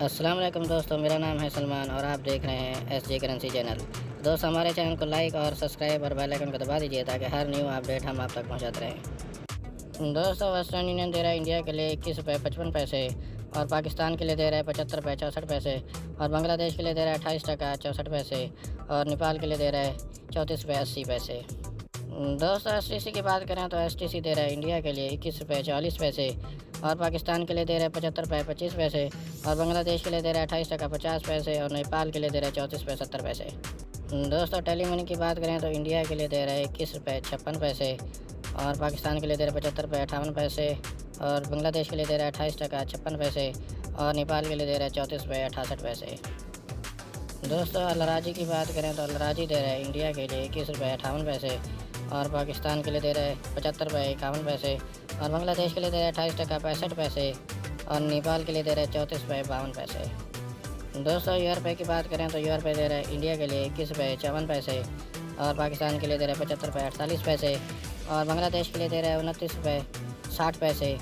अस्सलाम वालेकुम दोस्तों, मेरा नाम है सलमान और आप देख रहे हैं एसजे करेंसी चैनल। दोस्तों, हमारे चैनल को लाइक और सब्सक्राइब और बेल आइकन को दबा दीजिए ताकि हर न्यू अपडेट हम आप तक पहुंचाते रहें। दोस्तों, वेस्टर्न यूनियन दे रहा है इंडिया के लिए 21 रुपये 55 पैसे और पाकिस्तान के लिए दे रहा है 75 रुपये 64 पैसे और बांग्लादेश के लिए दे रहा है 28 टका 64 पैसे और नेपाल के लिए दे रहा है 34 रुपये 80 पैसे। दोस्तों, STC की बात करें तो STC दे रहा है इंडिया के लिए 21 रुपये 40 पैसे और पाकिस्तान के लिए दे रहा है 75 रुपये 25 पैसे और बांग्लादेश के लिए दे रहा है 28 टका 50 पैसे और नेपाल के लिए दे रहा है 34 रुपये 70 पैसे। दोस्तों, टेली मनी की बात करें तो इंडिया के लिए दे रहा है 21 रुपये 56 पैसे और पाकिस्तान के लिए दे रहा है 75 रुपये 58 पैसे और बांग्लादेश के लिए दे रहा है 28 टका 56 पैसे और नेपाल के लिए दे रहा है 34 रुपये 68 पैसे। दोस्तों, अलराजी की बात करें तो अलराजी दे रहा है इंडिया के लिए 21 रुपये 58 पैसे और पाकिस्तान के लिए दे रहा है 75 रुपये 51 पैसे और बांग्लादेश के लिए दे रहा है 28 टका 65 पैसे और नेपाल के लिए दे रहा है 34 रुपये 52 पैसे। दोस्तों, €पे की बात करें तो €पे दे रहा है इंडिया के लिए 21 रुपये 54 पैसे और पाकिस्तान के लिए दे रहा है 75 रुपये 48 पैसे और बांग्लादेश के लिए दे रहा है 29 रुपये 60 पैसे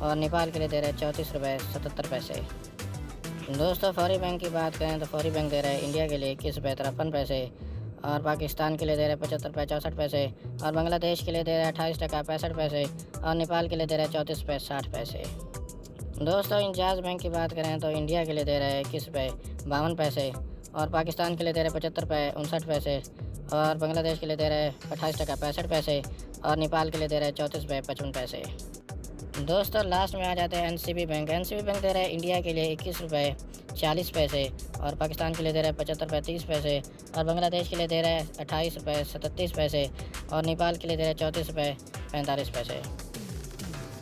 और नेपाल के लिए दे रहा है 34 रुपये 77 पैसे। दोस्तों, फौरी बैंक की बात करें तो फौरी बैंक दे रहा है इंडिया के लिए 21 रुपये 53 पैसे और पाकिस्तान के लिए दे रहा है 75 रुपये 64 पैसे और बांग्लादेश के लिए दे रहा है 28 टका 65 पैसे और नेपाल के लिए दे रहा है 34 रुपये 60 पैसे। दोस्तों, इंजाज बैंक की बात करें तो इंडिया के लिए दे रहा है 21 रुपये 52 पैसे और पाकिस्तान के लिए दे रहा है 75 रुपये 59 पैसे और बांग्लादेश के लिए दे रहा है 28 टका 65 पैसे और नेपाल के लिए दे रहा है 34 रुपये 55 पैसे। दोस्तों, लास्ट में आ जाते हैं NCB बैंक। NCB बैंक दे रहा है इंडिया के लिए 21 रुपये 40 पैसे और पाकिस्तान के लिए दे रहा है 75 रुपये 30 पैसे और बांग्लादेश के लिए दे रहा है 28 रुपये 37 पैसे और नेपाल के लिए दे रहा है 34 रुपये 45 पैसे।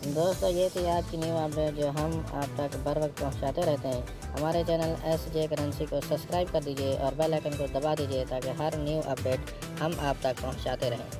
दोस्तों, ये थी आज की न्यू अपडेट जो हम आप तक बर वक्त पहुँचाते रहते हैं। हमारे चैनल SJ करेंसी को सब्सक्राइब कर दीजिए और बेल आइकन को दबा दीजिए ताकि हर न्यू अपडेट हम आप तक पहुँचाते रहें।